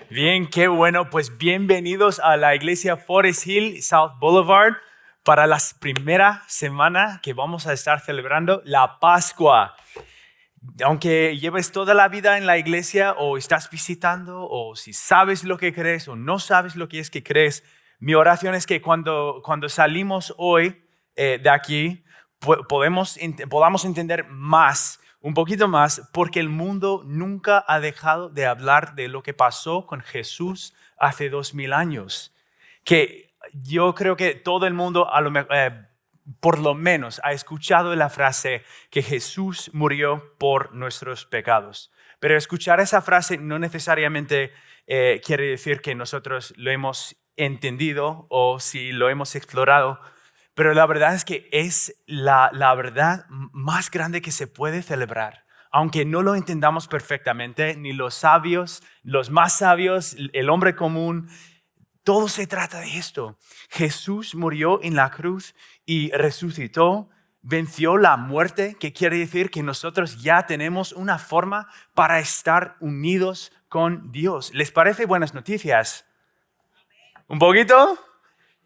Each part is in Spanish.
Bien, qué bueno. Pues bienvenidos a la iglesia Forest Hill, South Boulevard, para la primera semana que vamos a estar celebrando la Pascua. Aunque lleves toda la vida en la iglesia o estás visitando o si sabes lo que crees o no sabes lo que es que crees, mi oración es que cuando salimos hoy de aquí podamos entender más, un poquito más, porque el mundo nunca ha dejado de hablar de lo que pasó con Jesús hace 2000 años. Que yo creo que todo el mundo por lo menos ha escuchado la frase que Jesús murió por nuestros pecados. Pero escuchar esa frase no necesariamente quiere decir que nosotros lo hemos entendido o si lo hemos explorado. Pero la verdad es que es la verdad más grande que se puede celebrar. Aunque no lo entendamos perfectamente, ni los sabios, los más sabios, el hombre común, todo se trata de esto. Jesús murió en la cruz y resucitó, venció la muerte, que quiere decir que nosotros ya tenemos una forma para estar unidos con Dios. ¿Les parece buenas noticias? ¿Un poquito?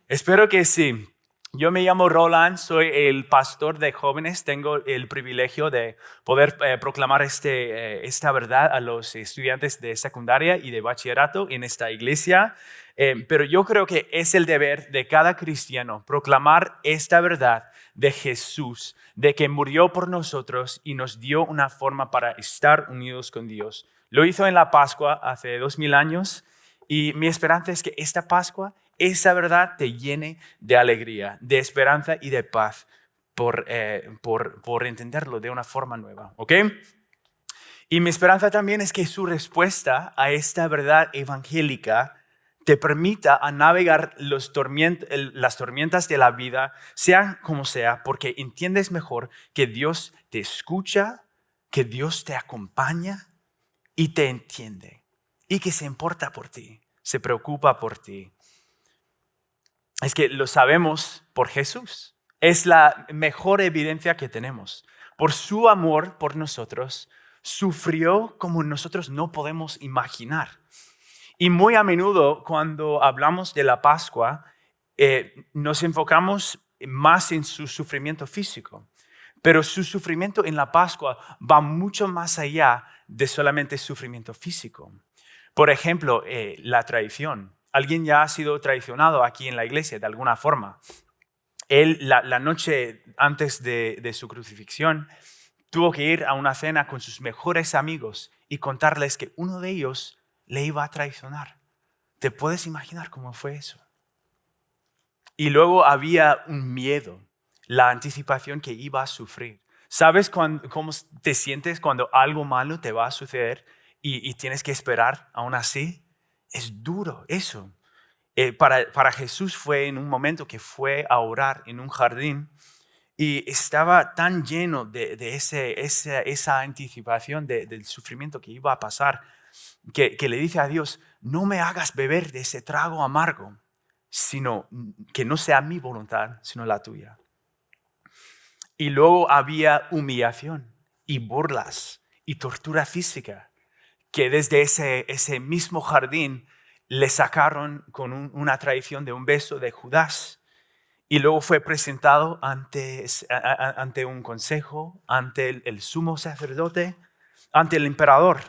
Espero que sí. Yo me llamo Roland, soy el pastor de jóvenes. Tengo el privilegio de poder proclamar esta verdad a los estudiantes de secundaria y de bachillerato en esta iglesia. Pero yo creo que es el deber de cada cristiano proclamar esta verdad de Jesús, de que murió por nosotros y nos dio una forma para estar unidos con Dios. Lo hizo en la Pascua hace 2000 años y mi esperanza es que esta Pascua esa verdad te llene de alegría, de esperanza y de paz por entenderlo de una forma nueva, ¿ok? Y mi esperanza también es que su respuesta a esta verdad evangélica te permita a navegar las tormentas de la vida, sea como sea, porque entiendes mejor que Dios te escucha, que Dios te acompaña y te entiende, y que se importa por ti, se preocupa por ti. Es que lo sabemos por Jesús. Es la mejor evidencia que tenemos. Por su amor por nosotros, sufrió como nosotros no podemos imaginar. Y muy a menudo cuando hablamos de la Pascua, nos enfocamos más en su sufrimiento físico. Pero su sufrimiento en la Pascua va mucho más allá de solamente sufrimiento físico. Por ejemplo, la traición. Alguien ya ha sido traicionado aquí en la iglesia de alguna forma. Él, la noche antes de su crucifixión, tuvo que ir a una cena con sus mejores amigos y contarles que uno de ellos le iba a traicionar. ¿Te puedes imaginar cómo fue eso? Y luego había un miedo, la anticipación que iba a sufrir. ¿Sabes cómo te sientes cuando algo malo te va a suceder y tienes que esperar aún así? Es duro eso. Para Jesús fue en un momento que fue a orar en un jardín y estaba tan lleno de esa anticipación del sufrimiento que iba a pasar que le dice a Dios, no me hagas beber de ese trago amargo, sino que no sea mi voluntad, sino la tuya. Y luego había humillación y burlas y tortura física, que desde ese mismo jardín le sacaron con una traición de un beso de Judas. Y luego fue presentado ante un consejo, ante el sumo sacerdote, ante el emperador.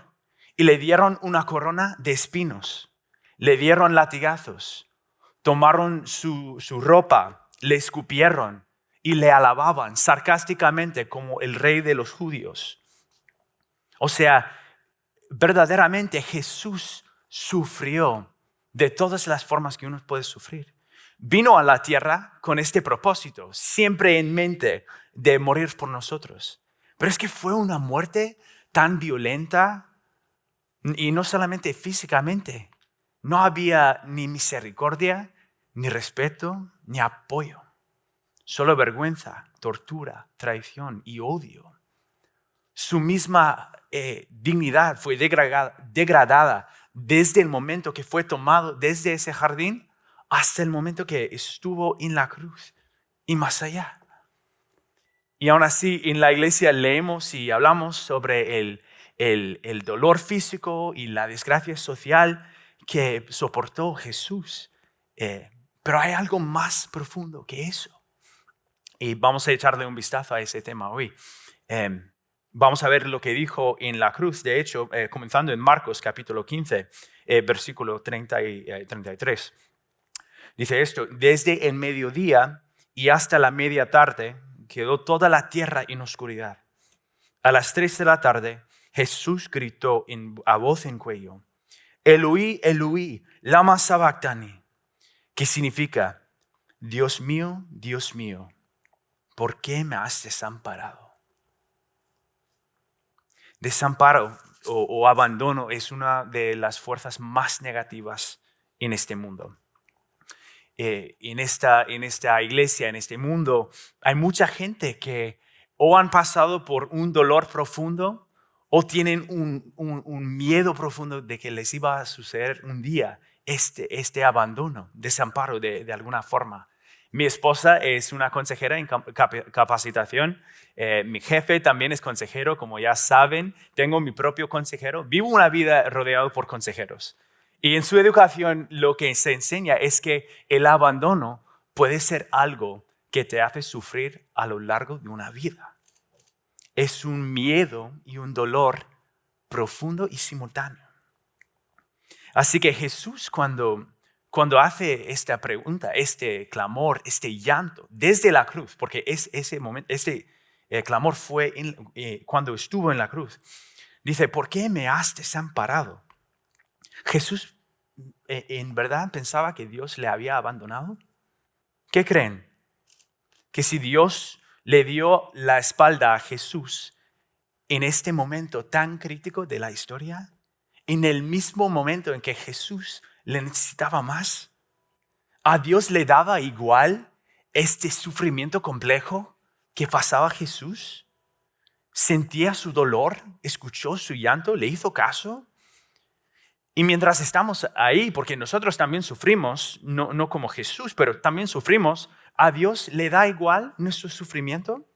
Y le dieron una corona de espinos, le dieron latigazos, tomaron su ropa, le escupieron y le alababan sarcásticamente como el rey de los judíos. O sea, verdaderamente Jesús sufrió de todas las formas que uno puede sufrir. Vino a la tierra con este propósito, siempre en mente de morir por nosotros. Pero es que fue una muerte tan violenta y no solamente físicamente. No había ni misericordia, ni respeto, ni apoyo. Solo vergüenza, tortura, traición y odio. Su misma dignidad fue degradada desde el momento que fue tomado desde ese jardín hasta el momento que estuvo en la cruz y más allá. Y aún así en la iglesia leemos y hablamos sobre el dolor físico y la desgracia social que soportó Jesús. Pero hay algo más profundo que eso. Y vamos a echarle un vistazo a ese tema hoy. Vamos a ver lo que dijo en la cruz, de hecho, comenzando en Marcos capítulo 15, versículo 30 y 33. Dice esto: desde el mediodía y hasta la media tarde quedó toda la tierra en oscuridad. A las 3 de la tarde Jesús gritó a voz en cuello: Eloí, Eloí, lama sabactani, que significa: Dios mío, ¿por qué me has desamparado? Desamparo o abandono es una de las fuerzas más negativas en este mundo. En esta iglesia, en este mundo, hay mucha gente que o han pasado por un dolor profundo o tienen un miedo profundo de que les iba a suceder un día este abandono, desamparo de alguna forma. Mi esposa es una consejera en capacitación. Mi jefe también es consejero, como ya saben. Tengo mi propio consejero. Vivo una vida rodeado por consejeros. Y en su educación lo que se enseña es que el abandono puede ser algo que te hace sufrir a lo largo de una vida. Es un miedo y un dolor profundo y simultáneo. Así que Jesús cuando hace esta pregunta, este clamor, este llanto desde la cruz, porque ese momento, clamor fue cuando estuvo en la cruz, dice: ¿por qué me has desamparado? Jesús en verdad pensaba que Dios le había abandonado. ¿Qué creen? Que si Dios le dio la espalda a Jesús en este momento tan crítico de la historia, en el mismo momento en que Jesús le necesitaba más, ¿a Dios le daba igual este sufrimiento complejo que pasaba Jesús? ¿Sentía su dolor? ¿Escuchó su llanto? ¿Le hizo caso? Y mientras estamos ahí, porque nosotros también sufrimos, no como Jesús, pero también sufrimos, ¿a Dios le da igual nuestro sufrimiento?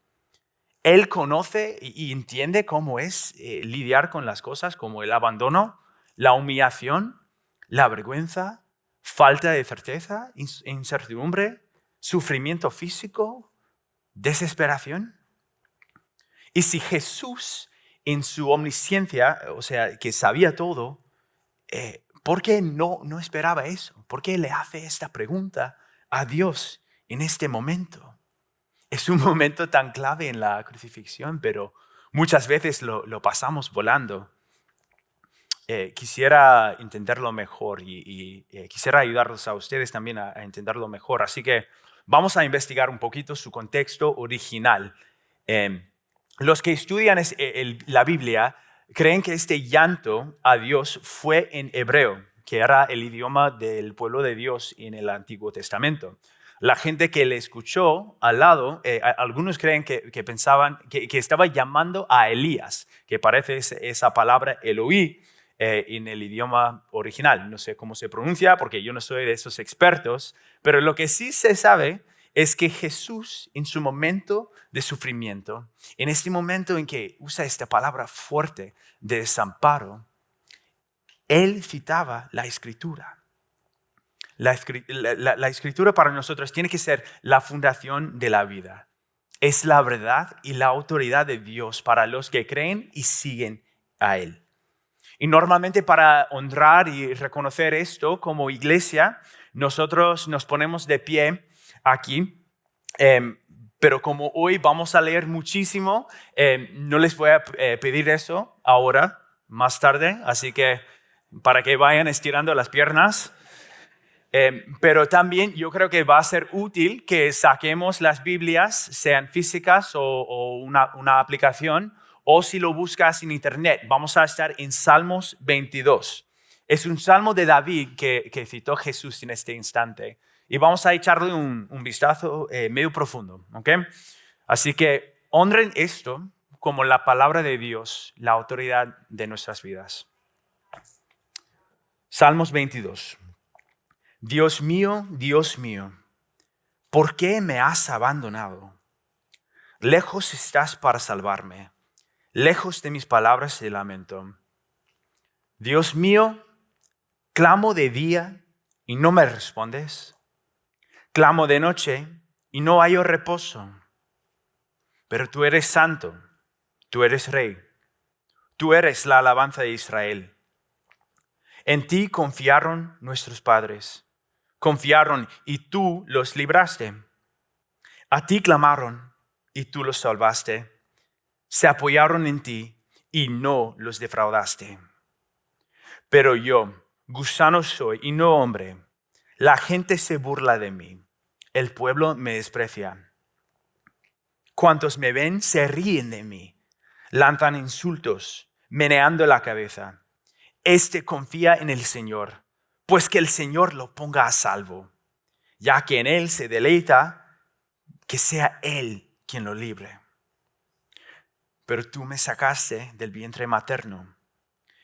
Él conoce y entiende cómo es lidiar con las cosas como el abandono, la humillación, la vergüenza, falta de certeza, incertidumbre, sufrimiento físico, desesperación. Y si Jesús en su omnisciencia, o sea, que sabía todo, ¿por qué no esperaba eso? ¿Por qué le hace esta pregunta a Dios en este momento? Es un momento tan clave en la crucifixión, pero muchas veces lo pasamos volando. Quisiera entenderlo mejor y quisiera ayudarlos a ustedes también a entenderlo mejor. Así que vamos a investigar un poquito su contexto original. Los que estudian la Biblia creen que este llanto a Dios fue en hebreo, que era el idioma del pueblo de Dios en el Antiguo Testamento. La gente que le escuchó al lado, algunos creen que pensaban que estaba llamando a Elías, que parece esa palabra Eloí en el idioma original. No sé cómo se pronuncia porque yo no soy de esos expertos, pero lo que sí se sabe es que Jesús en su momento de sufrimiento, en este momento en que usa esta palabra fuerte de desamparo, él citaba la Escritura. La Escritura para nosotros tiene que ser la fundación de la vida. Es la verdad y la autoridad de Dios para los que creen y siguen a Él. Y normalmente para honrar y reconocer esto como iglesia, nosotros nos ponemos de pie aquí. Pero como hoy vamos a leer muchísimo, no les voy a pedir eso ahora, más tarde. Así que para que vayan estirando las piernas. Pero también yo creo que va a ser útil que saquemos las Biblias, sean físicas o una aplicación, o si lo buscas en internet. Vamos a estar en Salmos 22. Es un salmo de David que citó Jesús en este instante. Y vamos a echarle un vistazo medio profundo. ¿Okay? Así que honren esto como la palabra de Dios, la autoridad de nuestras vidas. Salmos 22. Dios mío, ¿por qué me has abandonado? Lejos estás para salvarme, lejos de mis palabras de lamento. Dios mío, Clamo de día y no me respondes. Clamo de noche y no hallo reposo. Pero tú eres santo, tú eres rey, tú eres la alabanza de Israel. En ti confiaron nuestros padres, confiaron y tú los libraste. A ti clamaron y tú los salvaste. Se apoyaron en ti y no los defraudaste. Pero yo, gusano soy y no hombre. La gente se burla de mí. El pueblo me desprecia. Cuantos me ven se ríen de mí. Lanzan insultos, meneando la cabeza. Este confía en el Señor, pues que el Señor lo ponga a salvo. Ya que en Él se deleita, que sea Él quien lo libre. Pero tú me sacaste del vientre materno.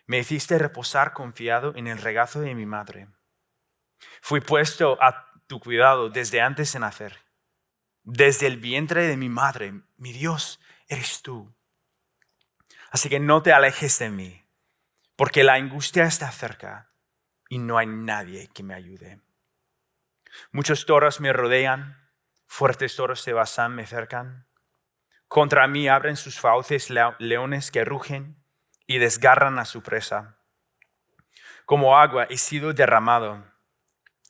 Me hiciste reposar confiado en el regazo de mi madre. Fui puesto a tu cuidado desde antes de nacer. Desde el vientre de mi madre, mi Dios, eres tú. Así que no te alejes de mí, porque la angustia está cerca y no hay nadie que me ayude. Muchos toros me rodean, fuertes toros de Basán me cercan. Contra mí abren sus fauces leones que rugen y desgarran a su presa. Como agua he sido derramado,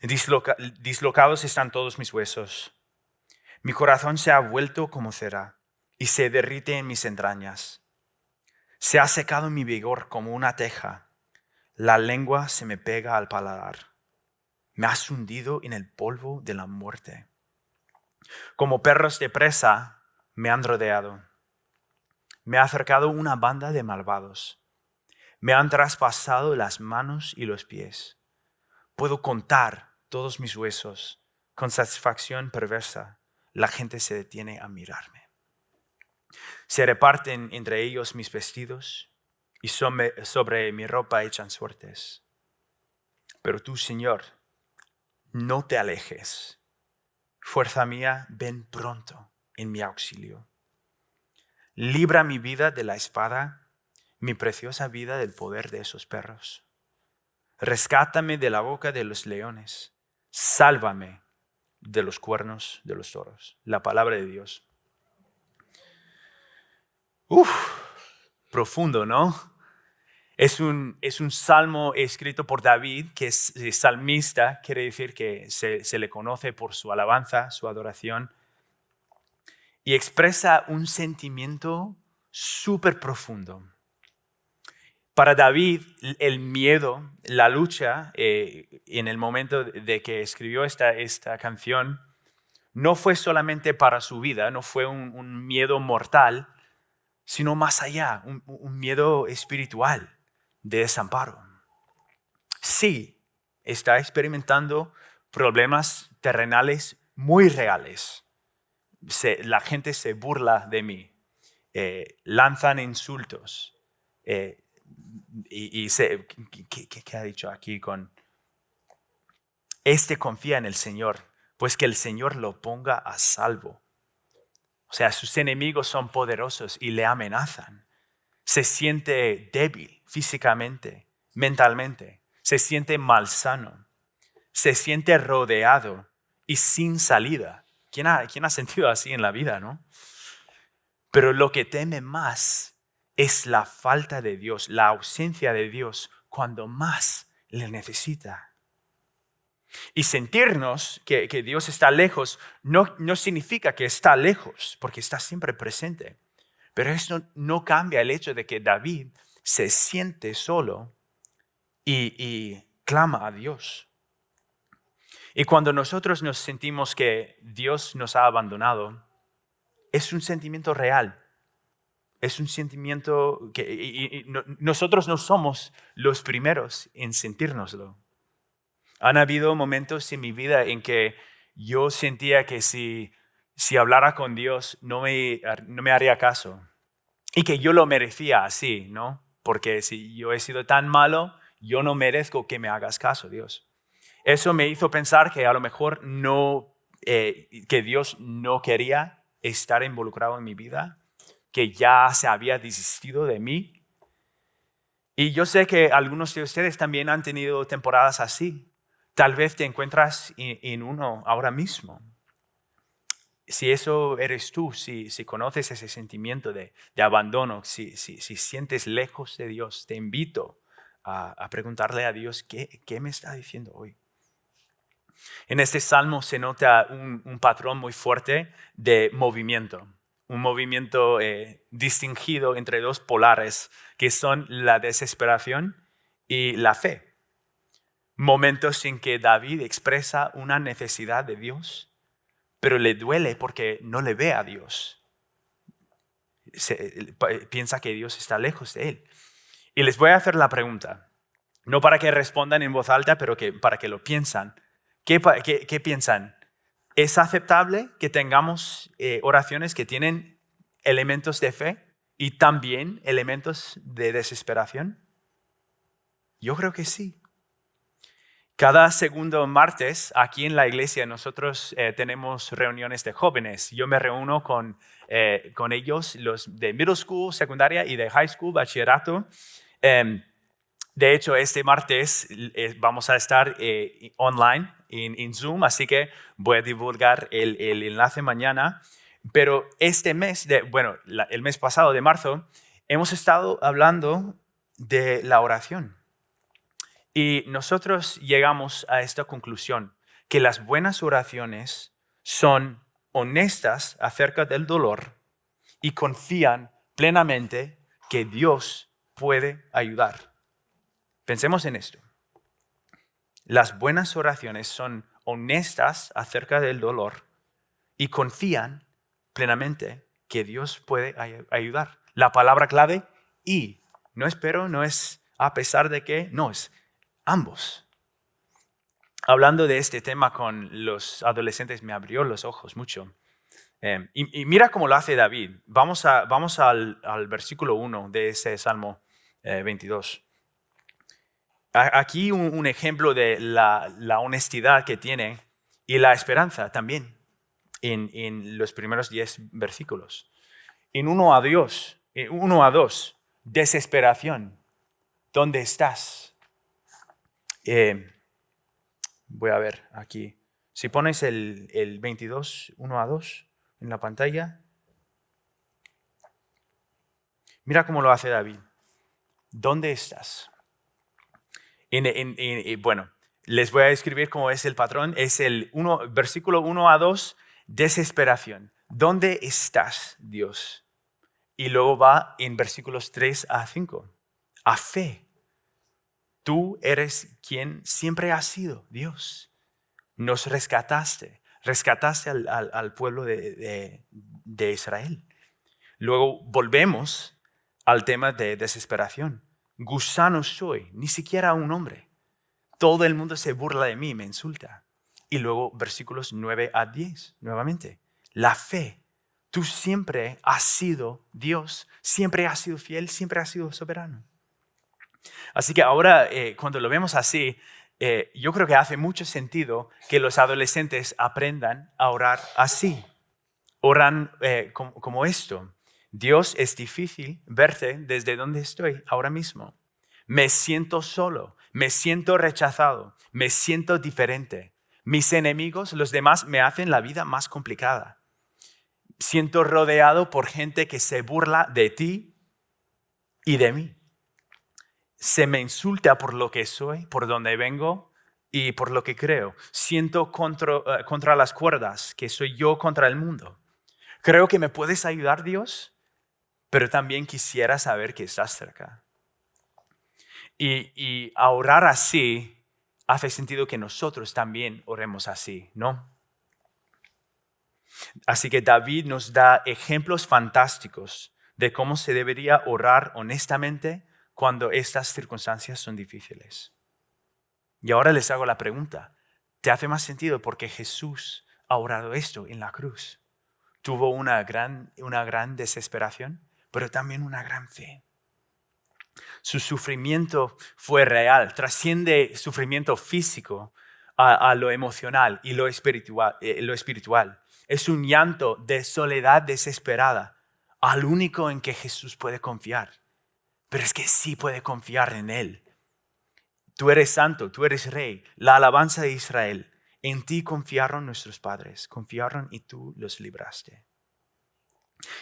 dislocados están todos mis huesos. Mi corazón se ha vuelto como cera y se derrite en mis entrañas. Se ha secado mi vigor como una teja. La lengua se me pega al paladar. Me has hundido en el polvo de la muerte. Como perros de presa me han rodeado. Me ha acercado una banda de malvados. Me han traspasado las manos y los pies. Puedo contar todos mis huesos. Con satisfacción perversa, la gente se detiene a mirarme. Se reparten entre ellos mis vestidos y sobre mi ropa echan suertes. Pero tú, Señor, no te alejes. Fuerza mía, ven pronto en mi auxilio. Libra mi vida de la espada, mi preciosa vida del poder de esos perros. Rescátame de la boca de los leones. Sálvame de los cuernos de los toros. La palabra de Dios. Profundo, ¿no? Es un salmo escrito por David, que es salmista, quiere decir que se le conoce por su alabanza, su adoración, y expresa un sentimiento súper profundo. Para David, el miedo, la lucha, en el momento de que escribió esta canción, no fue solamente para su vida, no fue un miedo mortal, sino más allá, un miedo espiritual de desamparo. Sí, está experimentando problemas terrenales muy reales. La gente se burla de mí, lanzan insultos. ¿Qué ha dicho aquí con? Confía en el Señor, pues que el Señor lo ponga a salvo. O sea, sus enemigos son poderosos y le amenazan. Se siente débil físicamente, mentalmente. Se siente malsano. Se siente rodeado y sin salida. ¿Quién ha sentido así en la vida, no? Pero lo que teme más es la falta de Dios, la ausencia de Dios cuando más le necesita. Y sentirnos que Dios está lejos no significa que está lejos, porque está siempre presente. Pero eso no cambia el hecho de que David se siente solo y clama a Dios. Y cuando nosotros nos sentimos que Dios nos ha abandonado, es un sentimiento real. Es un sentimiento que nosotros no somos los primeros en sentirnoslo. Han habido momentos en mi vida en que yo sentía que si hablara con Dios no me haría caso. Y que yo lo merecía así, ¿no? Porque si yo he sido tan malo, yo no merezco que me hagas caso, Dios. Eso me hizo pensar que a lo mejor que Dios no quería estar involucrado en mi vida, que ya se había desistido de mí. Y yo sé que algunos de ustedes también han tenido temporadas así. Tal vez te encuentras en uno ahora mismo. Si eso eres tú, si conoces ese sentimiento de abandono, si sientes lejos de Dios, te invito a preguntarle a Dios, ¿qué me está diciendo hoy? En este salmo se nota un patrón muy fuerte de movimiento. Un movimiento distinguido entre dos polares, que son la desesperación y la fe. Momentos en que David expresa una necesidad de Dios, pero le duele porque no le ve a Dios. Piensa que Dios está lejos de él. Y les voy a hacer la pregunta, no para que respondan en voz alta, pero para que lo piensan. ¿Qué piensan? ¿Es aceptable que tengamos oraciones que tienen elementos de fe y también elementos de desesperación? Yo creo que sí. Cada segundo martes aquí en la iglesia nosotros tenemos reuniones de jóvenes. Yo me reúno con ellos, los de middle school, secundaria y de high school, bachillerato. De hecho, este martes vamos a estar online en Zoom, así que voy a divulgar el enlace mañana. Pero este mes, el mes pasado de marzo, hemos estado hablando de la oración. Y nosotros llegamos a esta conclusión, que las buenas oraciones son honestas acerca del dolor y confían plenamente que Dios puede ayudar. Pensemos en esto. Las buenas oraciones son honestas acerca del dolor y confían plenamente que Dios puede ayudar. La palabra clave, y, no es pero, no es a pesar de que, no, es ambos. Hablando de este tema con los adolescentes me abrió los ojos mucho. Y mira cómo lo hace David. Vamos al versículo 1 de ese Salmo 22. Aquí un ejemplo de la honestidad que tiene y la esperanza también en los primeros 10 versículos. En 1 a 2, desesperación. ¿Dónde estás? Voy a ver aquí. Si pones el 22, 1 a 2 en la pantalla. Mira cómo lo hace David. ¿Dónde estás? Bueno, les voy a describir cómo es el patrón. Es versículo 1 a 2, desesperación. ¿Dónde estás, Dios? Y luego va en versículos 3 a 5, a fe. Tú eres quien siempre has sido, Dios. Nos rescataste al pueblo de Israel. Luego volvemos al tema de desesperación. Gusano soy, ni siquiera un hombre. Todo el mundo se burla de mí, me insulta. Y luego versículos 9 a 10, nuevamente. La fe. Tú siempre has sido Dios, siempre has sido fiel, siempre has sido soberano. Así que ahora, cuando lo vemos así, yo creo que hace mucho sentido que los adolescentes aprendan a orar así. Oran como esto. Dios, es difícil verte desde donde estoy ahora mismo. Me siento solo, me siento rechazado, me siento diferente. Mis enemigos, los demás, me hacen la vida más complicada. Siento rodeado por gente que se burla de ti y de mí. Se me insulta por lo que soy, por donde vengo y por lo que creo. Siento contra las cuerdas, que soy yo contra el mundo. Creo que me puedes ayudar, Dios, pero también quisiera saber que estás cerca. Y a orar así hace sentido que nosotros también oremos así, ¿no? Así que David nos da ejemplos fantásticos de cómo se debería orar honestamente cuando estas circunstancias son difíciles. Y ahora les hago la pregunta, ¿te hace más sentido porque Jesús ha orado esto en la cruz? Tuvo una gran desesperación, pero también una gran fe. Su sufrimiento fue real, trasciende sufrimiento físico a lo emocional y lo espiritual. Es un llanto de soledad desesperada, al único en que Jesús puede confiar. pero es que sí puede confiar en Él. Tú eres santo, tú eres rey, la alabanza de Israel. En ti confiaron nuestros padres, confiaron y tú los libraste.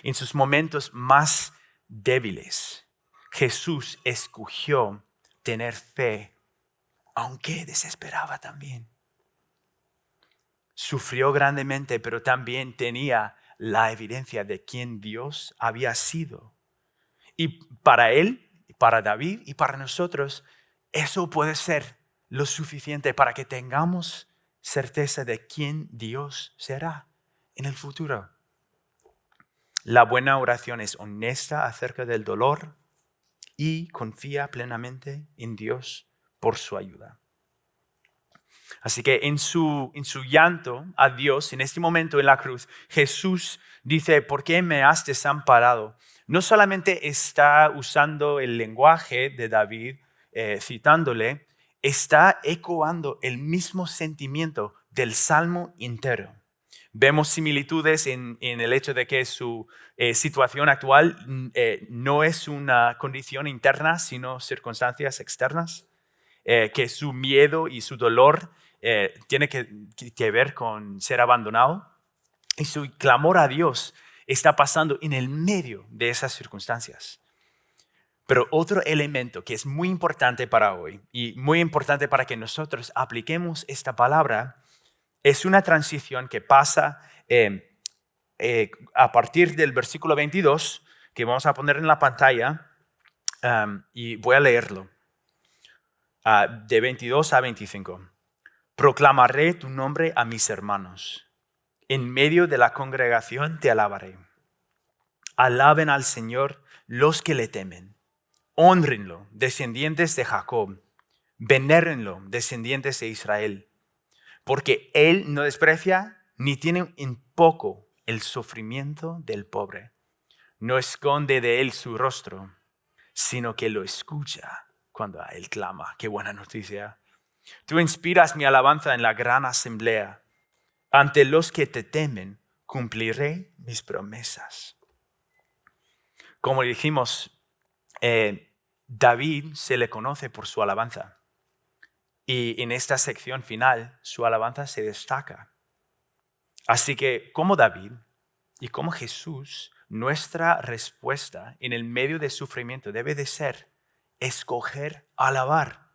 En sus momentos más débiles, Jesús escogió tener fe, aunque desesperaba también. Sufrió grandemente, pero también tenía la evidencia de quién Dios había sido. Y para él, para David y para nosotros, eso puede ser lo suficiente para que tengamos certeza de quién Dios será en el futuro. La buena oración es honesta acerca del dolor y confía plenamente en Dios por su ayuda. Así que en su llanto a Dios, en este momento en la cruz, Jesús dice, ¿por qué me has desamparado? No solamente está usando el lenguaje de David, citándole, está ecoando el mismo sentimiento del Salmo entero. Vemos similitudes en el hecho de que su situación actual no es una condición interna, sino circunstancias externas. Que su miedo y su dolor tiene que ver con ser abandonado. Y su clamor a Dios está pasando en el medio de esas circunstancias. Pero otro elemento que es muy importante para hoy y muy importante para que nosotros apliquemos esta palabra es una transición que pasa a partir del versículo 22, que vamos a poner en la pantalla, y voy a leerlo. De 22 a 25. Proclamaré tu nombre a mis hermanos. En medio de la congregación te alabaré. Alaben al Señor los que le temen. Hónrenlo, descendientes de Jacob. Venérenlo, descendientes de Israel. Porque Él no desprecia ni tiene en poco el sufrimiento del pobre. No esconde de Él su rostro, sino que lo escucha cuando a Él clama. Qué buena noticia. Tú inspiras mi alabanza en la gran asamblea. Ante los que te temen, cumpliré mis promesas. Como dijimos, David se le conoce por su alabanza. Y en esta sección final, su alabanza se destaca. Así que, como David y como Jesús, nuestra respuesta en el medio del sufrimiento debe de ser escoger alabar.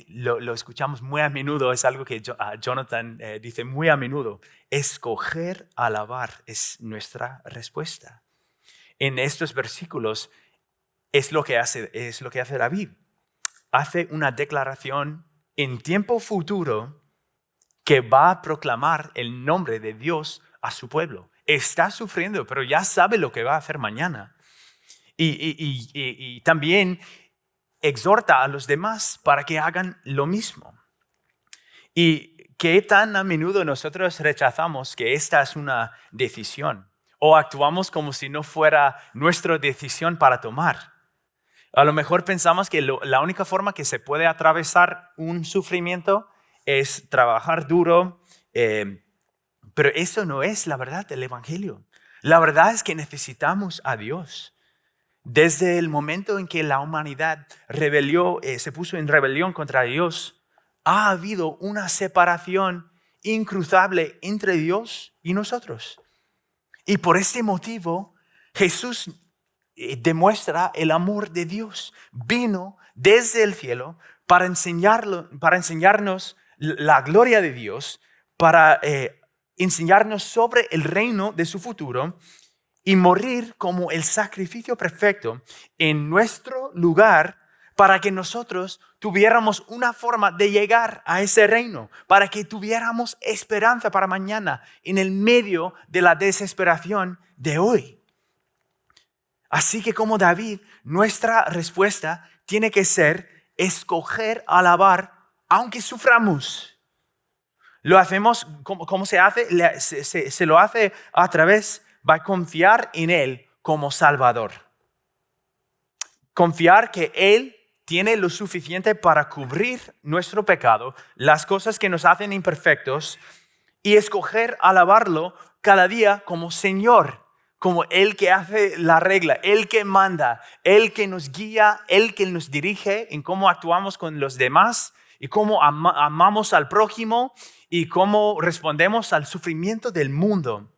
Lo escuchamos muy a menudo, es algo que Jonathan dice muy a menudo. Escoger alabar es nuestra respuesta. En estos versículos es lo que hace David. Hace una declaración en tiempo futuro que va a proclamar el nombre de Dios a su pueblo. Está sufriendo, pero ya sabe lo que va a hacer mañana. Y también exhorta a los demás para que hagan lo mismo. Y qué tan a menudo nosotros rechazamos que esta es una decisión o actuamos como si no fuera nuestra decisión para tomar. A lo mejor pensamos que la única forma que se puede atravesar un sufrimiento es trabajar duro, pero eso no es la verdad del Evangelio. La verdad es que necesitamos a Dios. Desde el momento en que la humanidad se puso en rebelión contra Dios, ha habido una separación incruzable entre Dios y nosotros. Y por este motivo, Jesús demuestra el amor de Dios. Vino desde el cielo para enseñarnos la gloria de Dios, para enseñarnos sobre el reino de su futuro y morir como el sacrificio perfecto en nuestro lugar para que nosotros tuviéramos una forma de llegar a ese reino, para que tuviéramos esperanza para mañana en el medio de la desesperación de hoy. Así que como David, nuestra respuesta tiene que ser escoger alabar aunque suframos. Lo hacemos, ¿cómo se hace? Se lo hace a través de confiar en Él como Salvador. Confiar que Él tiene lo suficiente para cubrir nuestro pecado, las cosas que nos hacen imperfectos, y escoger alabarlo cada día como Señor, como el que hace la regla, el que manda, el que nos guía, el que nos dirige en cómo actuamos con los demás y cómo amamos al prójimo y cómo respondemos al sufrimiento del mundo.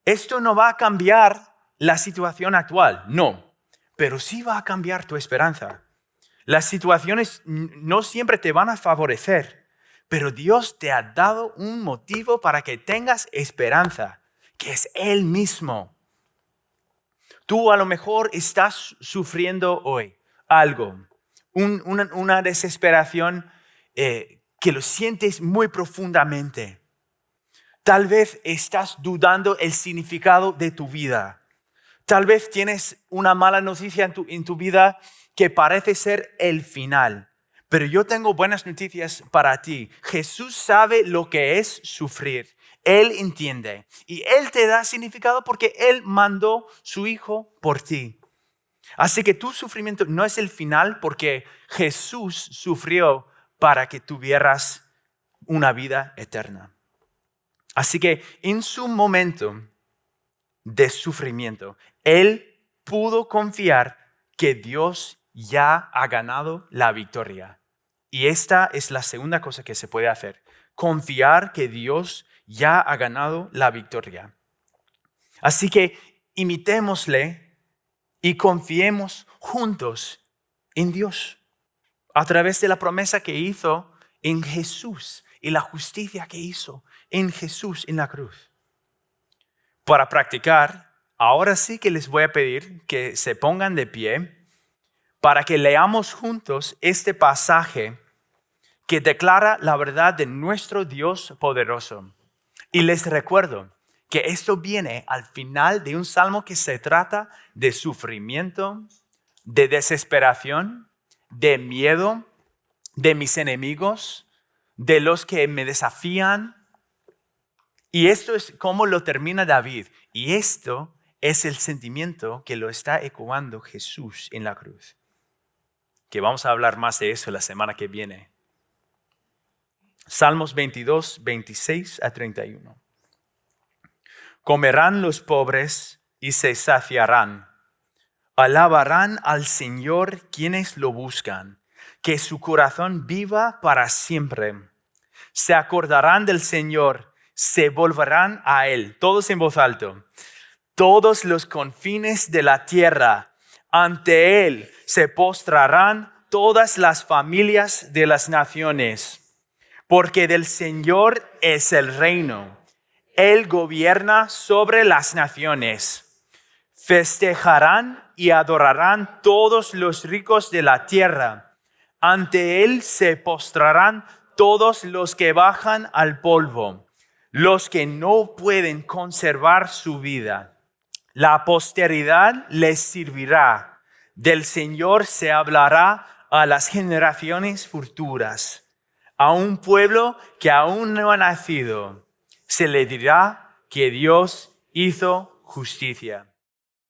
Esto no va a cambiar la situación actual, no, pero sí va a cambiar tu esperanza. Las situaciones no siempre te van a favorecer, pero Dios te ha dado un motivo para que tengas esperanza, que es Él mismo. Tú a lo mejor estás sufriendo hoy algo, una desesperación que lo sientes muy profundamente. Tal vez estás dudando el significado de tu vida. Tal vez tienes una mala noticia en tu vida que parece ser el final. Pero yo tengo buenas noticias para ti. Jesús sabe lo que es sufrir. Él entiende. Y Él te da significado porque Él mandó su Hijo por ti. Así que tu sufrimiento no es el final porque Jesús sufrió para que tuvieras una vida eterna. Así que en su momento de sufrimiento, Él pudo confiar que Dios ya ha ganado la victoria. Y esta es la segunda cosa que se puede hacer. Confiar que Dios ya ha ganado la victoria. Así que imitémosle y confiemos juntos en Dios a través de la promesa que hizo en Jesús y la justicia que hizo en Jesús en la cruz. Para practicar, ahora sí que les voy a pedir que se pongan de pie para que leamos juntos este pasaje que declara la verdad de nuestro Dios poderoso. Y les recuerdo que esto viene al final de un salmo que se trata de sufrimiento, de desesperación, de miedo, de mis enemigos, de los que me desafían. Y esto es como lo termina David. Y esto es el sentimiento que lo está ecoando Jesús en la cruz. Que vamos a hablar más de eso la semana que viene. Salmos 22, 26 a 31. Comerán los pobres y se saciarán. Alabarán al Señor quienes lo buscan. Que su corazón viva para siempre. Se acordarán del Señor, se volverán a Él. Todos en voz alta. Todos los confines de la tierra, ante Él se postrarán todas las familias de las naciones. Porque del Señor es el reino. Él gobierna sobre las naciones. Festejarán y adorarán todos los ricos de la tierra. Ante Él se postrarán todos los que bajan al polvo, los que no pueden conservar su vida. La posteridad les servirá. Del Señor se hablará a las generaciones futuras. A un pueblo que aún no ha nacido, se le dirá que Dios hizo justicia.